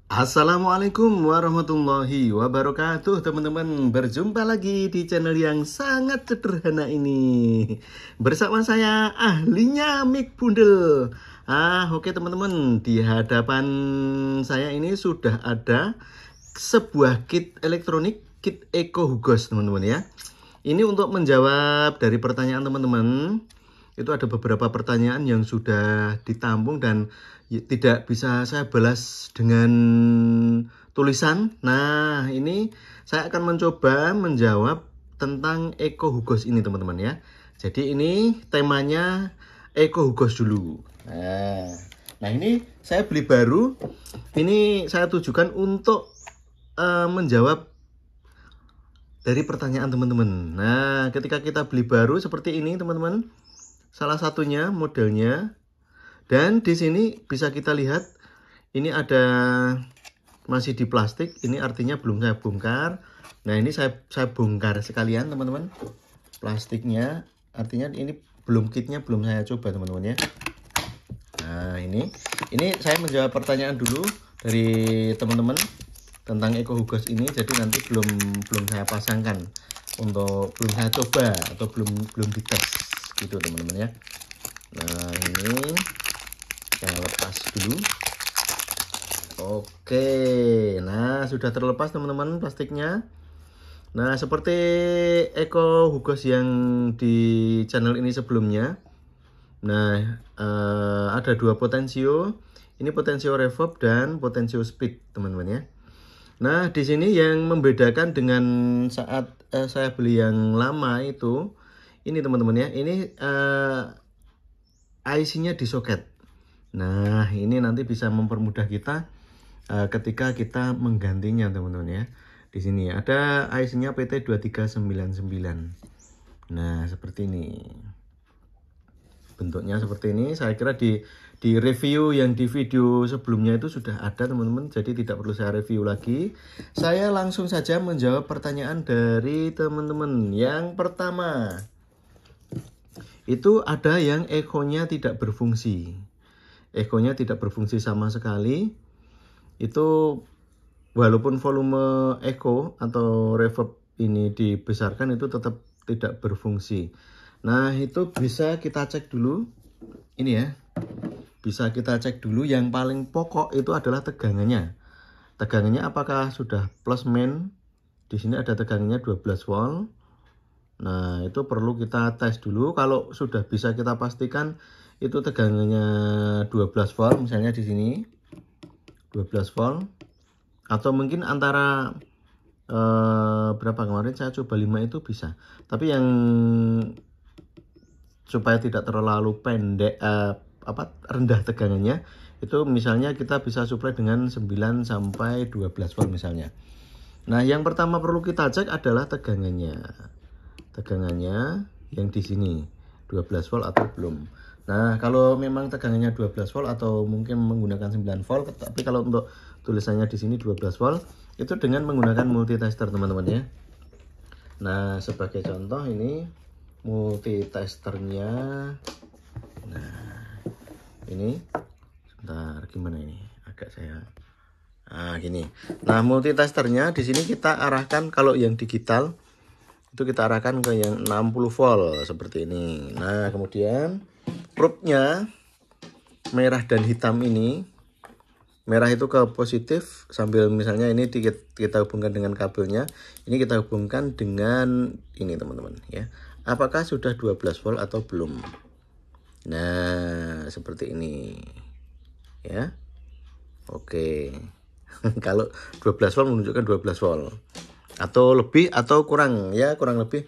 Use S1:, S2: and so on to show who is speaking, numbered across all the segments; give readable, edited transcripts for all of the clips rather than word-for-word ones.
S1: Assalamualaikum warahmatullahi wabarakatuh, teman-teman. Berjumpa lagi di channel yang sangat sederhana ini bersama saya, ahlinya mic bundel. Oke teman-teman, di hadapan saya ini sudah ada sebuah kit elektronik, kit Eco Hugos, teman-teman ya. Ini untuk menjawab dari pertanyaan teman-teman. Itu ada beberapa pertanyaan yang sudah ditampung dan tidak bisa saya balas dengan tulisan. Nah, ini saya akan mencoba menjawab tentang Eco Hugos ini, teman-teman ya. Jadi ini temanya Eco Hugos dulu. Nah, ini saya beli baru. Ini saya tujukan untuk menjawab dari pertanyaan teman-teman. Nah, ketika kita beli baru seperti ini, teman-teman. Salah satunya modelnya. Dan di sini bisa kita lihat ini ada masih di plastik. Ini artinya belum saya bongkar. Nah, ini saya bongkar sekalian, teman-teman. Plastiknya artinya ini belum, kitnya belum saya coba, teman-teman ya. Nah, ini saya menjawab pertanyaan dulu dari teman-teman tentang Eco Hugos ini. Jadi nanti belum saya pasangkan, untuk belum saya coba atau belum dites gitu, teman-teman ya. Nah, ini saya lepas dulu. Oke, nah sudah terlepas, teman-teman, plastiknya. Nah, seperti Eco Hugos yang di channel ini sebelumnya. Nah, ada dua potensio. Ini potensio reverb dan potensio speed, teman-teman ya. Nah, di sini yang membedakan dengan saat saya beli yang lama itu, ini teman-teman ya, ini IC-nya di soket. Nah, ini nanti bisa mempermudah kita ketika kita menggantinya, teman-teman ya. Di sini ada IC-nya PT2399. Nah, seperti ini. Bentuknya seperti ini. Saya kira di review yang di video sebelumnya itu sudah ada, teman-teman. Jadi tidak perlu saya review lagi. Saya langsung saja menjawab pertanyaan dari teman-teman. Yang pertama, itu ada yang echo-nya tidak berfungsi. Echo-nya tidak berfungsi sama sekali. Itu walaupun volume echo atau reverb ini dibesarkan, itu tetap tidak berfungsi. Nah, itu bisa kita cek dulu. Ini ya. Bisa kita cek dulu. Yang paling pokok itu adalah tegangannya. Tegangannya apakah sudah plus main? Di sini ada tegangannya 12 volt. Nah, itu perlu kita tes dulu. Kalau sudah bisa kita pastikan itu tegangannya 12 volt, misalnya di sini 12 volt, atau mungkin antara berapa kemarin saya coba 5 itu bisa. Tapi yang supaya tidak terlalu pendek rendah tegangannya, itu misalnya kita bisa supply dengan 9 sampai 12 volt misalnya. Nah, yang pertama perlu kita cek adalah tegangannya. Tegangannya yang di sini 12 volt atau belum. Nah, kalau memang tegangannya 12 volt atau mungkin menggunakan 9 volt, tapi kalau untuk tulisannya di sini 12 volt, itu dengan menggunakan multitester, teman-teman ya. Nah, sebagai contoh ini multitesternya. Nah, ini sebentar, gimana ini? Agak saya gini. Nah, multitesternya di sini kita arahkan, kalau yang digital itu kita arahkan ke yang 60 volt seperti ini. Nah, kemudian probe-nya merah dan hitam ini, merah itu ke positif, sambil misalnya ini kita hubungkan dengan kabelnya, ini kita hubungkan dengan ini, teman-teman ya. Apakah sudah 12 volt atau belum? Nah, seperti ini ya. Oke. Kalau 12 volt menunjukkan 12 volt atau lebih atau kurang ya, kurang lebih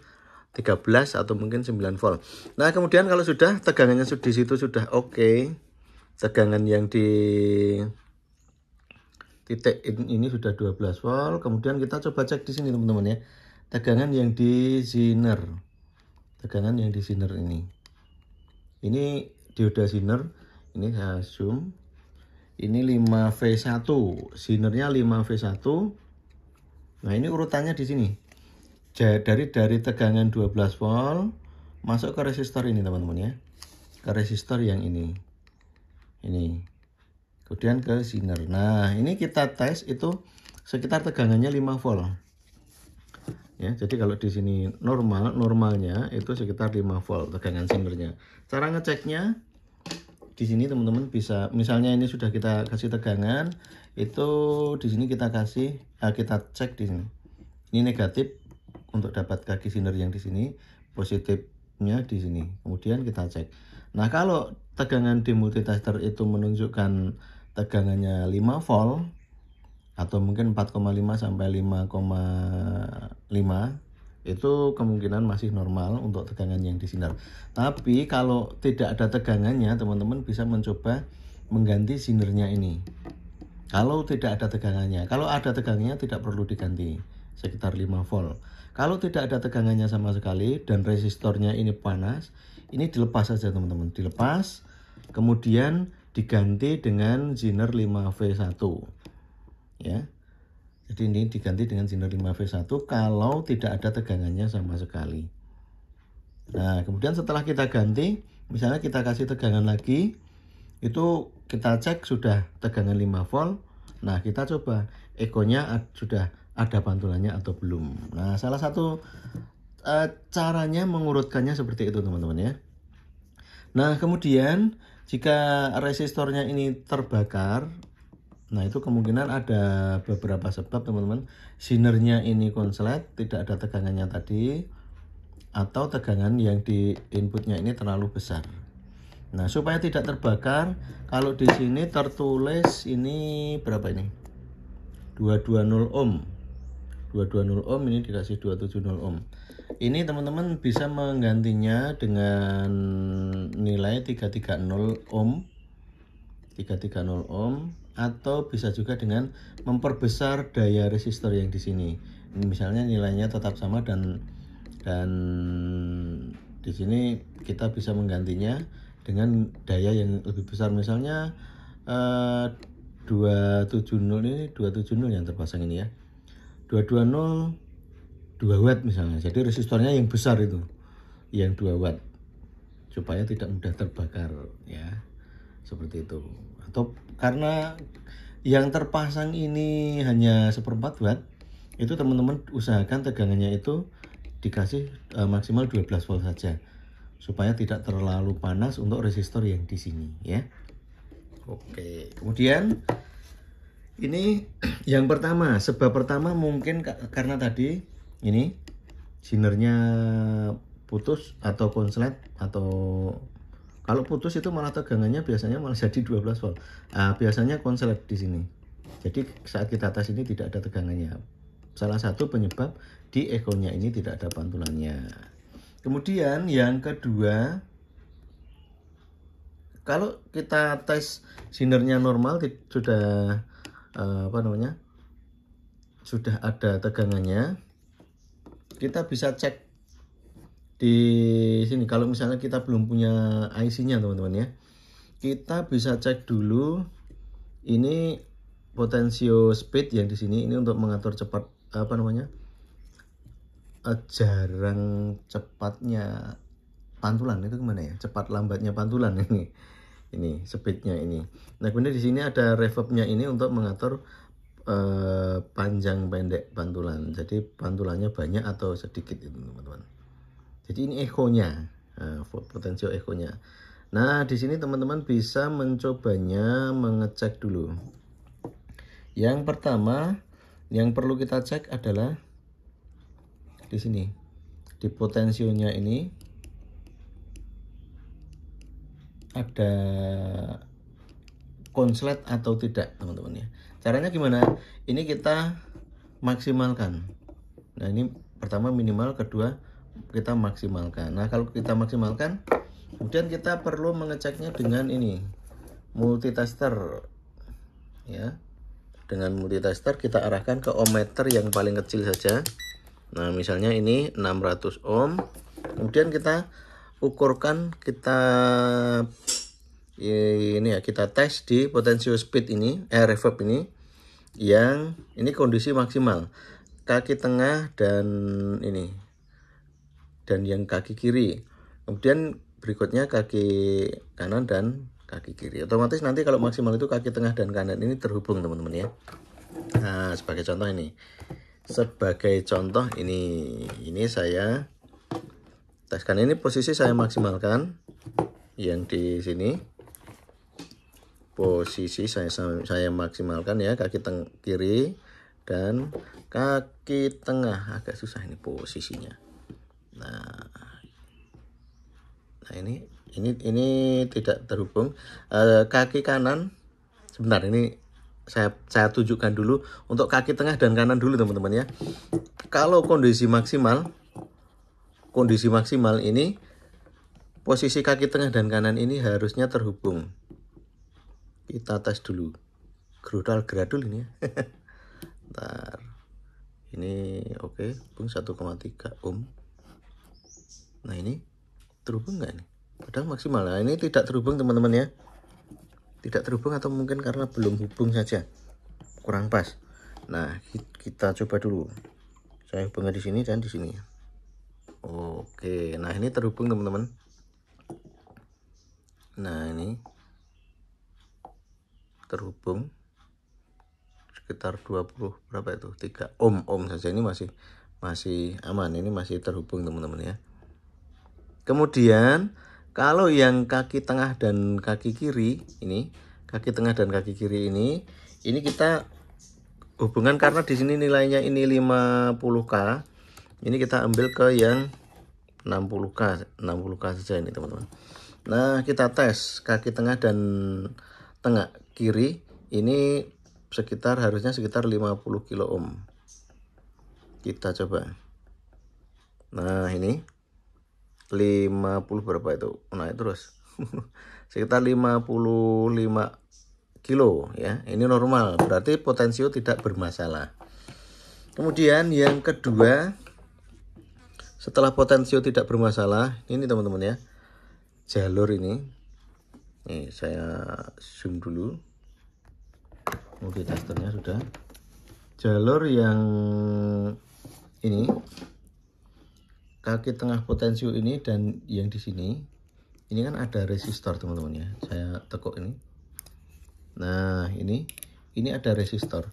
S1: 13 atau mungkin 9 volt. Nah, kemudian kalau sudah tegangannya di situ sudah oke, tegangan yang di titik ini sudah 12 volt. Kemudian kita coba cek di sini, teman-teman ya, tegangan yang di Zener. Tegangan yang di Zener ini dioda Zener. Ini saya zoom. Ini 5V1, Zenernya 5V1. Nah, ini urutannya di sini. Dari tegangan 12 volt masuk ke resistor ini, teman-teman ya. Ke resistor yang ini. kemudian ke Zener. Nah, ini kita tes itu sekitar tegangannya 5 volt. Ya, jadi kalau di sini normalnya itu sekitar 5 volt tegangan Zenernya. Cara ngeceknya di sini teman-teman bisa, misalnya ini sudah kita kasih tegangan, itu di sini kita kasih, kita cek di sini. Ini negatif untuk dapat kaki Zener yang di sini, positifnya di sini. Kemudian kita cek. Nah, kalau tegangan di multitester itu menunjukkan tegangannya 5 volt atau mungkin 4,5 sampai 5,5, itu kemungkinan masih normal untuk tegangan yang di Zener. Tapi kalau tidak ada tegangannya, teman-teman bisa mencoba mengganti Zenernya ini. Kalau tidak ada tegangannya, kalau ada tegangannya tidak perlu diganti, sekitar 5 volt. Kalau tidak ada tegangannya sama sekali dan resistornya ini panas, ini dilepas saja teman-teman, dilepas, kemudian diganti dengan Zener 5V1 ya. Jadi ini diganti dengan Zener 5V1 kalau tidak ada tegangannya sama sekali. Nah, kemudian setelah kita ganti, misalnya kita kasih tegangan lagi, itu kita cek sudah tegangan 5 volt. Nah, kita coba ekonya sudah ada pantulannya atau belum. Nah, salah satu caranya mengurutkannya seperti itu teman-teman ya. Nah, kemudian jika resistornya ini terbakar, nah itu kemungkinan ada beberapa sebab teman-teman. Zenernya ini konslet, tidak ada tegangannya tadi, atau tegangan yang di inputnya ini terlalu besar. Nah, supaya tidak terbakar, kalau di sini tertulis ini berapa ini? 220 ohm. 220 ohm, ini dikasih 270 ohm. Ini teman-teman bisa menggantinya dengan nilai 330 ohm. 330 ohm, atau bisa juga dengan memperbesar daya resistor yang di sini. Ini misalnya nilainya tetap sama dan di sini kita bisa menggantinya dengan daya yang lebih besar, misalnya 270 ini 270 yang terpasang ini ya, 220 2 watt misalnya. Jadi resistornya yang besar itu yang 2 watt supaya tidak mudah terbakar ya, seperti itu. Atau karena yang terpasang ini hanya 1/4 watt, itu teman-teman usahakan tegangannya itu dikasih maksimal 12 volt saja supaya tidak terlalu panas untuk resistor yang di sini ya. Oke, kemudian ini yang pertama, sebab pertama mungkin karena tadi ini Zenernya putus atau konslet, atau kalau putus itu malah tegangannya biasanya malah jadi 12 volt. Biasanya konslet di sini. Jadi saat kita tes ini tidak ada tegangannya. Salah satu penyebab di ekonya ini tidak ada pantulannya. Kemudian yang kedua, kalau kita tes Zenernya normal, sudah sudah ada tegangannya, kita bisa cek di sini. Kalau misalnya kita belum punya IC-nya teman-teman ya, kita bisa cek dulu ini potensio speed yang di sini, ini untuk mengatur cepat jarang cepatnya pantulan, itu gimana ya, cepat lambatnya pantulan ini speednya ini. Nah, kemudian di sini ada reverbnya ini untuk mengatur panjang pendek pantulan, jadi pantulannya banyak atau sedikit itu teman-teman. Jadi ini ekonya, potensio ekonya. Nah, di sini teman-teman bisa mencobanya mengecek dulu. Yang pertama yang perlu kita cek adalah di sini, di potensionya ini ada konslet atau tidak teman-teman ya. Caranya gimana? Ini kita maksimalkan. Nah, ini pertama minimal, kedua kita maksimalkan. Nah, kalau kita maksimalkan, kemudian kita perlu mengeceknya dengan ini, multitester ya. Dengan multitester kita arahkan ke ohmmeter yang paling kecil saja. Nah, misalnya ini 600 ohm. Kemudian kita ukurkan, kita ini ya, kita tes di potensio speed ini, reverb ini, yang ini kondisi maksimal, kaki tengah dan ini, dan yang kaki kiri. Kemudian berikutnya kaki kanan dan kaki kiri. Otomatis nanti kalau maksimal itu kaki tengah dan kanan ini terhubung teman-teman ya. Nah, sebagai contoh ini. Sebagai contoh ini saya teskan, ini posisi saya maksimalkan yang di sini. Posisi saya maksimalkan ya, kaki kiri dan kaki tengah. Agak susah ini posisinya. Nah ini tidak terhubung. Kaki kanan sebentar, ini saya tunjukkan dulu untuk kaki tengah dan kanan dulu teman-teman ya. Kalau kondisi maksimal ini posisi kaki tengah dan kanan ini harusnya terhubung. Kita tes dulu. Gradul ini ya. Bentar. Ini oke, pun 1,3 ohm. Nah, ini terhubung nggak nih? Padahal maksimal. Nah, ini tidak terhubung teman-teman ya. Tidak terhubung atau mungkin karena belum hubung saja, kurang pas. Nah, kita coba dulu. Saya hubungkan di sini dan di sini. Oke, nah ini terhubung teman-teman. Nah, ini terhubung sekitar 20 berapa itu? 3 ohm saja, ini masih aman, ini masih terhubung teman-teman ya. Kemudian kalau yang kaki tengah dan kaki kiri ini, kaki tengah dan kaki kiri ini kita hubungan karena di sini nilainya ini 50K. Ini kita ambil ke yang 60K saja ini teman-teman. Nah, kita tes kaki tengah dan tengah kiri ini harusnya sekitar 50 kilo ohm. Kita coba. Nah, ini 50 berapa itu? Naik terus. Sekitar 55 kilo ya. Ini normal, berarti potensio tidak bermasalah. Kemudian yang kedua, setelah potensio tidak bermasalah, ini teman-teman ya. Jalur ini. Nih, saya zoom dulu. Multitasternya sudah. Jalur yang ini, kaki tengah potensio ini dan yang di sini, ini kan ada resistor teman-teman ya. Saya tekuk ini. Nah, ini ada resistor.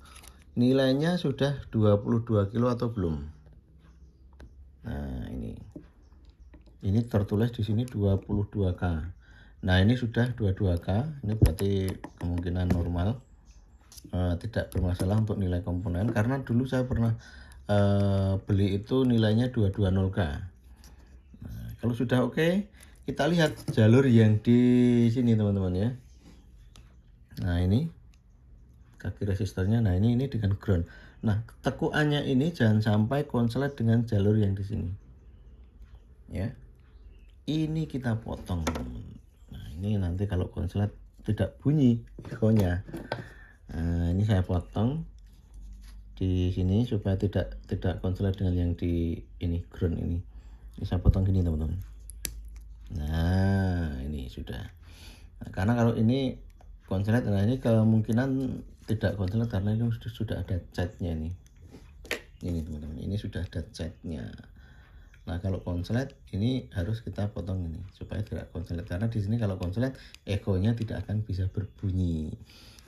S1: Nilainya sudah 22 kilo atau belum? Nah, ini tertulis di sini 22K. Nah, ini sudah 22K. Ini berarti kemungkinan normal. Tidak bermasalah untuk nilai komponen, karena dulu saya pernah beli itu nilainya 220K. Nah, kalau sudah oke, kita lihat jalur yang di sini teman-teman ya. Nah, ini kaki resistornya. Nah, ini dengan ground. Nah, tekukannya ini jangan sampai konslet dengan jalur yang di sini ya. Ini kita potong. Nah, ini nanti kalau konslet tidak bunyi echonya. Nah, ini saya potong di sini supaya tidak konslet dengan yang di ini ground ini. Ini saya potong gini teman-teman. Nah, ini sudah. Nah, karena kalau ini konslet, nah ini kemungkinan tidak konslet karena ini sudah ada catnya nih. Ini teman-teman, ini sudah ada catnya. Nah, kalau konslet ini harus kita potong ini supaya tidak konslet, karena di sini kalau konslet echonya tidak akan bisa berbunyi.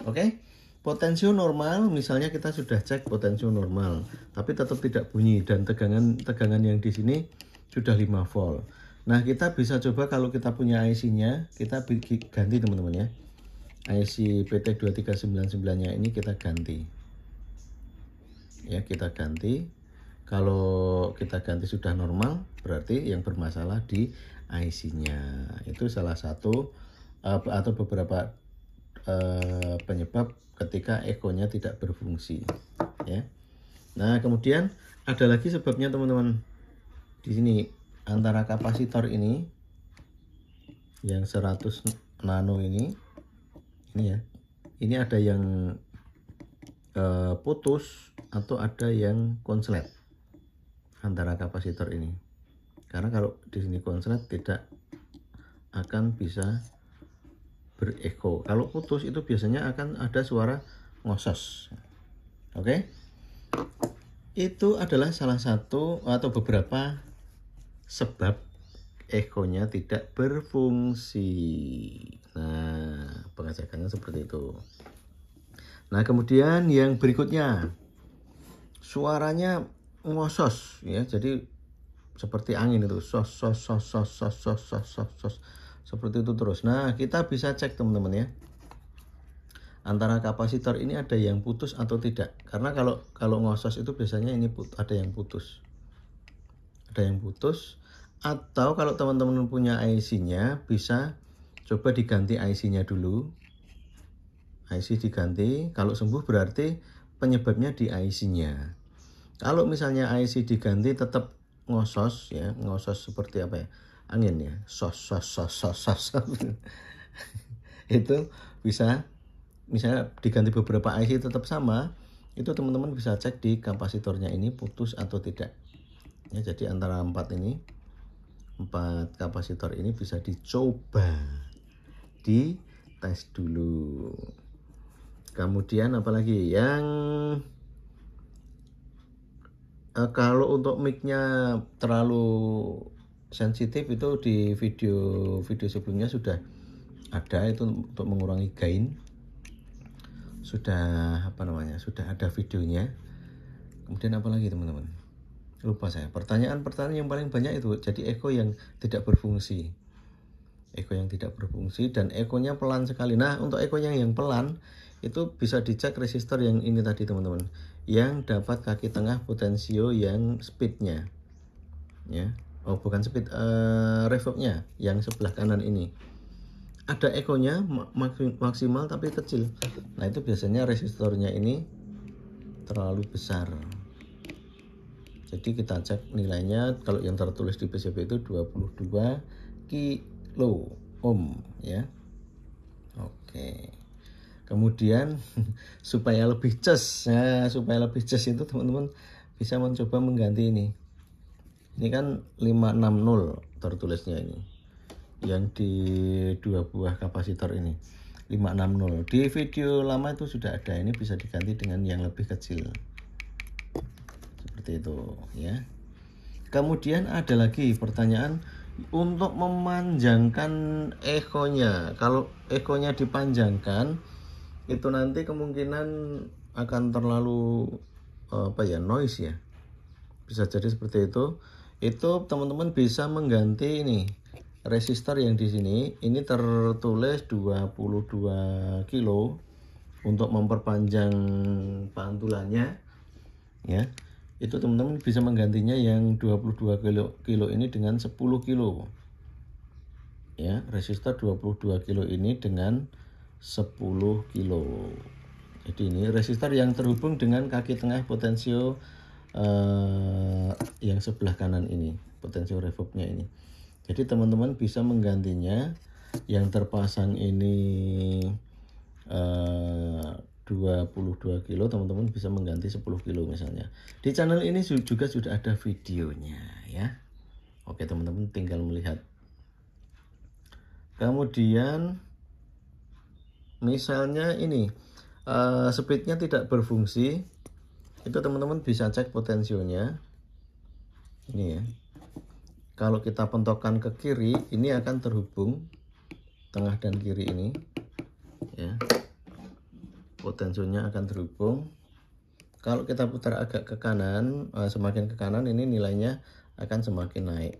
S1: Oke. Potensio normal, misalnya kita sudah cek potensio normal, tapi tetap tidak bunyi dan tegangan yang di sini sudah 5 volt. Nah, kita bisa coba kalau kita punya IC-nya, kita ganti teman-teman ya. IC PT2399-nya ini kita ganti. Ya, kita ganti. Kalau kita ganti sudah normal, berarti yang bermasalah di IC-nya. Itu salah satu atau beberapa penyebab ketika echonya tidak berfungsi ya. Nah, kemudian ada lagi sebabnya teman-teman. Di sini antara kapasitor ini yang 100 nano ini ya. Ini ada yang putus atau ada yang konslet antara kapasitor ini. Karena kalau di sini konslet tidak akan bisa berecho. Kalau putus itu biasanya akan ada suara ngosos. Oke. Itu adalah salah satu atau beberapa sebab echonya tidak berfungsi. Nah, pengecekannya seperti itu. Nah, kemudian yang berikutnya, suaranya ngosos ya, jadi seperti angin itu, sos sos sos sos sos sos sos sos, sos. Seperti itu terus. Nah, kita bisa cek teman-teman ya, antara kapasitor ini ada yang putus atau tidak. Karena kalau ngosos itu biasanya ini ada yang putus. Ada yang putus. Atau kalau teman-teman punya IC-nya, bisa coba diganti IC-nya dulu. IC diganti, kalau sembuh berarti penyebabnya di IC-nya. Kalau misalnya IC diganti tetap ngosos ya, ngosos seperti apa ya? Angin ya, sos sos sos sos sos. Itu bisa, misalnya diganti beberapa IC tetap sama, itu teman-teman bisa cek di kapasitornya ini putus atau tidak. Ya, jadi antara 4 kapasitor ini bisa dicoba dites dulu. Kemudian apalagi yang kalau untuk mic-nya terlalu sensitif, itu di video sebelumnya sudah ada, itu untuk mengurangi gain. Sudah sudah ada videonya. Kemudian apalagi teman-teman? Lupa saya. Pertanyaan yang paling banyak itu jadi echo yang tidak berfungsi. Echo yang tidak berfungsi dan ekonya pelan sekali. Nah, untuk ekonya yang pelan itu bisa dicek resistor yang ini tadi teman-teman, yang dapat kaki tengah potensio yang speednya ya. Oh, bukan speed, reverbnya yang sebelah kanan ini ada ekonya maksimal tapi kecil. Nah, itu biasanya resistornya ini terlalu besar. Jadi kita cek nilainya, kalau yang tertulis di PCB itu 22 kilo ohm ya. Oke. Kemudian supaya lebih ces ya, itu teman-teman bisa mencoba mengganti ini. Ini kan 560 tertulisnya ini. Yang di 2 buah kapasitor ini 560. Di video lama itu sudah ada, ini bisa diganti dengan yang lebih kecil. Seperti itu ya. Kemudian ada lagi pertanyaan untuk memanjangkan ekonya. Kalau ekonya dipanjangkan itu nanti kemungkinan akan terlalu noise ya. Bisa jadi seperti itu. Itu teman-teman bisa mengganti ini resistor yang di sini. Ini tertulis 22 kilo untuk memperpanjang pantulannya ya. Itu teman-teman bisa menggantinya yang 22 kilo ini dengan 10 kilo ya, resistor 22 kilo ini dengan 10 kilo. Jadi ini resistor yang terhubung dengan kaki tengah potensio yang sebelah kanan ini, potensio reverbnya ini. Jadi teman-teman bisa menggantinya. Yang terpasang ini 22 kilo, teman-teman bisa mengganti 10 kilo misalnya. Di channel ini juga sudah ada videonya ya. Oke teman-teman, tinggal melihat. Kemudian misalnya ini speednya tidak berfungsi, itu teman-teman bisa cek potensionya ini ya. Kalau kita pentokkan ke kiri, ini akan terhubung tengah dan kiri ini ya. Potensionya akan terhubung. Kalau kita putar agak ke kanan, semakin ke kanan ini nilainya akan semakin naik,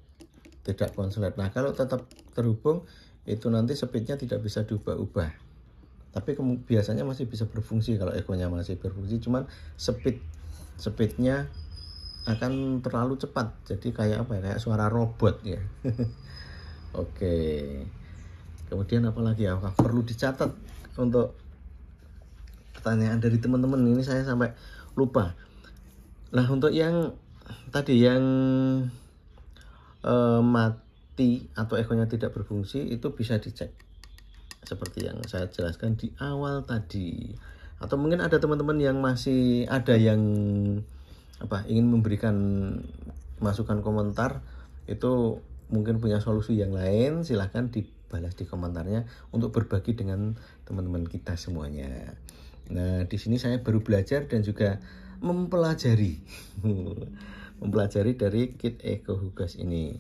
S1: tidak konslet. Nah, kalau tetap terhubung itu nanti speednya tidak bisa diubah-ubah, tapi biasanya masih bisa berfungsi. Kalau ekonya masih berfungsi, cuman speednya akan terlalu cepat, jadi kayak kayak suara robot ya. Oke. Kemudian apalagi ya, perlu dicatat untuk pertanyaan dari teman-teman ini, saya sampai lupa. Nah, untuk yang tadi yang mati atau ekonya tidak berfungsi, itu bisa dicek seperti yang saya jelaskan di awal tadi. Atau mungkin ada teman-teman yang masih ada yang ingin memberikan masukan komentar, itu mungkin punya solusi yang lain, silahkan dibalas di komentarnya untuk berbagi dengan teman-teman kita semuanya. Nah, di sini saya baru belajar dan juga mempelajari dari kit Echo Hugas ini.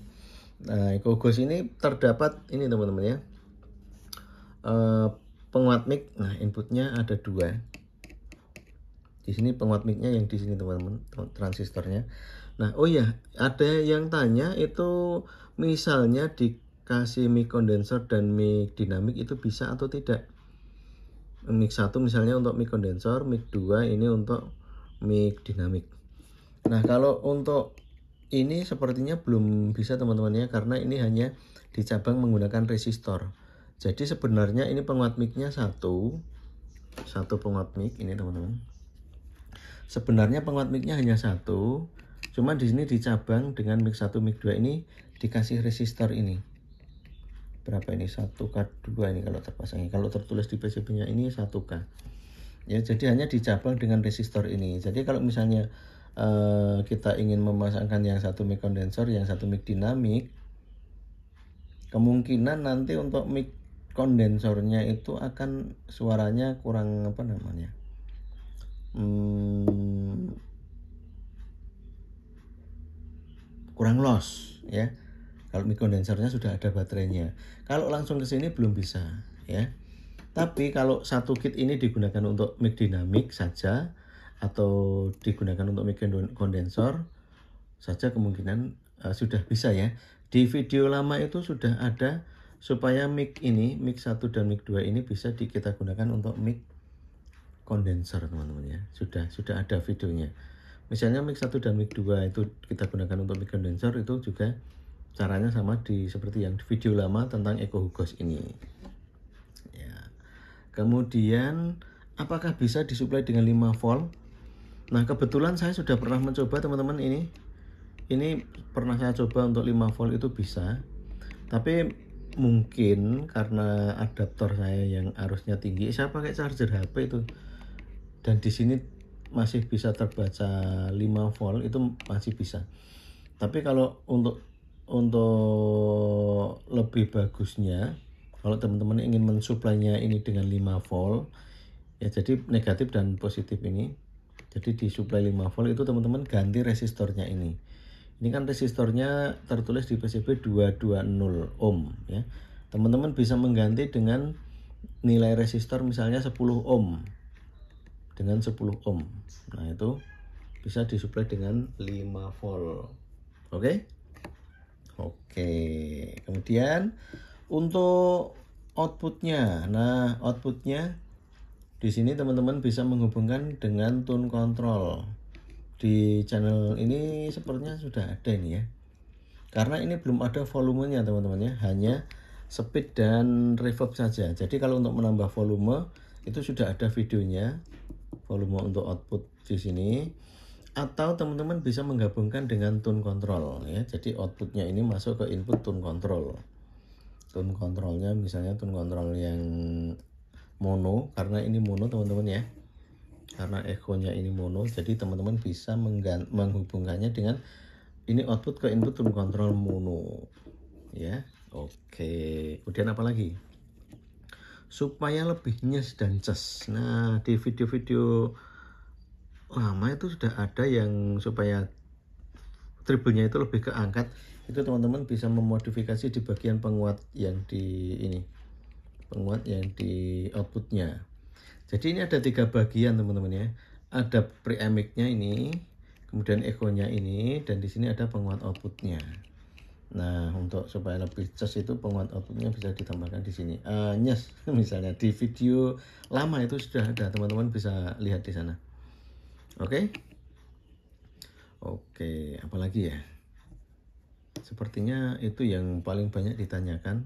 S1: Nah, Echo Hugas ini terdapat ini teman-teman ya, penguat mic. Nah, inputnya ada 2. Di sini penguat mic-nya yang di sini teman-teman, transistornya. Nah, oh ya, ada yang tanya itu misalnya dikasih mic kondensor dan mic dinamik itu bisa atau tidak? Mic 1 misalnya untuk mic kondensor, mic 2 ini untuk mic dinamik. Nah, kalau untuk ini sepertinya belum bisa teman-teman ya, karena ini hanya dicabang menggunakan resistor. Jadi sebenarnya ini penguat mic-nya satu penguat mic ini teman-teman. Sebenarnya penguat mic-nya hanya satu, cuman di sini dicabang dengan mic 1, mic 2 ini dikasih resistor ini. Berapa ini? 1K2 ini kalau terpasangnya. Kalau tertulis di PCB-nya ini 1K. Ya, jadi hanya dicabang dengan resistor ini. Jadi kalau misalnya kita ingin memasangkan yang satu mic kondensor, yang satu mic dinamik, kemungkinan nanti untuk mic kondensornya itu akan suaranya kurang apa namanya? Kurang loss ya. Kalau mic kondensornya sudah ada baterainya. Kalau langsung ke sini belum bisa ya. Tapi kalau satu kit ini digunakan untuk mic dinamik saja atau digunakan untuk mic kondensor saja, kemungkinan sudah bisa ya. Di video lama itu sudah ada supaya mic ini, mic 1 dan mic 2 ini bisa kita gunakan untuk mic kondensor teman-teman ya. Sudah ada videonya. Misalnya mic 1 dan mic 2 itu kita gunakan untuk mic kondensor, itu juga caranya sama seperti yang di video lama tentang Echo Hugos ini. Ya. Kemudian apakah bisa disuplai dengan 5 volt? Nah, kebetulan saya sudah pernah mencoba teman-teman ini. Ini pernah saya coba untuk 5 volt itu bisa. Tapi mungkin karena adaptor saya yang arusnya tinggi, saya pakai charger HP itu. Dan di sini masih bisa terbaca 5 volt, itu masih bisa. Tapi kalau untuk lebih bagusnya, kalau teman-teman ingin mensuplainya ini dengan 5 volt ya, jadi negatif dan positif ini, jadi disuplai 5 volt itu teman-teman ganti resistornya ini. Ini kan resistornya tertulis di PCB 220 ohm ya. Teman-teman bisa mengganti dengan nilai resistor misalnya 10 ohm. Dengan 10 ohm. Nah, itu bisa disuplai dengan 5 volt. Oke? Oke. Kemudian untuk outputnya. Nah, outputnya di sini teman-teman bisa menghubungkan dengan tune control. Di channel ini sepertinya sudah ada ini ya. Karena ini belum ada volumenya teman-teman ya, hanya speed dan reverb saja. Jadi kalau untuk menambah volume itu sudah ada videonya, volume untuk output di sini. Atau teman-teman bisa menggabungkan dengan tune control ya. Jadi outputnya ini masuk ke input tune control. Tune controlnya misalnya tune control yang mono, karena ini mono teman-teman ya. Karena echo-nya ini mono, jadi teman-teman bisa menghubungkannya dengan ini output ke input tune control mono ya. Oke, kemudian apa lagi? Supaya lebih nyes dan ces. Nah, di video-video lama itu sudah ada yang supaya treble-nya itu lebih keangkat. Itu teman-teman bisa memodifikasi di bagian penguat yang di ini. Penguat yang di outputnya. Jadi ini ada 3 bagian teman-teman ya. Ada preamp mic-nya ini, kemudian echo-nya ini, dan di sini ada penguat outputnya. Nah, untuk supaya lebih ces itu penguat outputnya bisa ditambahkan di sini. Nyes misalnya di video lama itu sudah ada, teman-teman bisa lihat di sana. Oke. Oke, apalagi ya? Sepertinya itu yang paling banyak ditanyakan.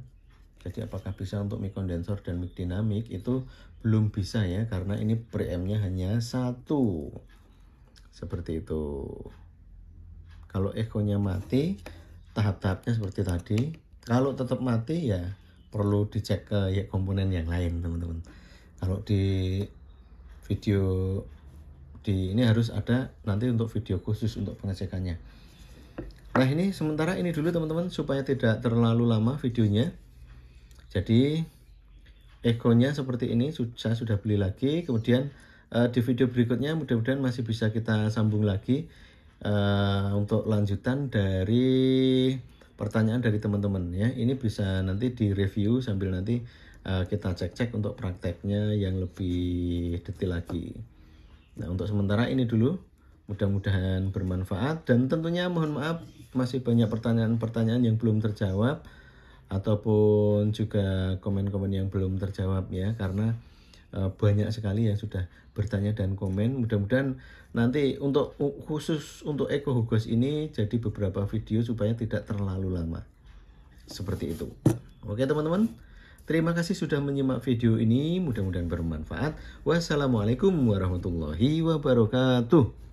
S1: Jadi apakah bisa untuk mic kondensor dan mic dinamik, itu belum bisa ya, karena ini preampnya hanya 1. Seperti itu. Kalau echo-nya mati, tahap-tahapnya seperti tadi. Kalau tetap mati ya perlu dicek ke ya, komponen yang lain teman-teman. Kalau di video di ini harus ada nanti untuk video khusus untuk pengecekannya. Nah, ini sementara ini dulu teman-teman supaya tidak terlalu lama videonya. Jadi echo-nya seperti ini saya sudah beli lagi. Kemudian di video berikutnya mudah-mudahan masih bisa kita sambung lagi untuk lanjutan dari pertanyaan dari teman-teman ya. Ini bisa nanti di review sambil nanti kita cek-cek untuk prakteknya yang lebih detail lagi. Nah, untuk sementara ini dulu, mudah-mudahan bermanfaat, dan tentunya mohon maaf masih banyak pertanyaan-pertanyaan yang belum terjawab ataupun juga komen-komen yang belum terjawab ya, karena banyak sekali yang sudah bertanya dan komen. Mudah-mudahan nanti untuk khusus untuk Eko Hugos ini jadi beberapa video supaya tidak terlalu lama. Seperti itu. Oke teman-teman, terima kasih sudah menyimak video ini, mudah-mudahan bermanfaat. Wassalamualaikum warahmatullahi wabarakatuh.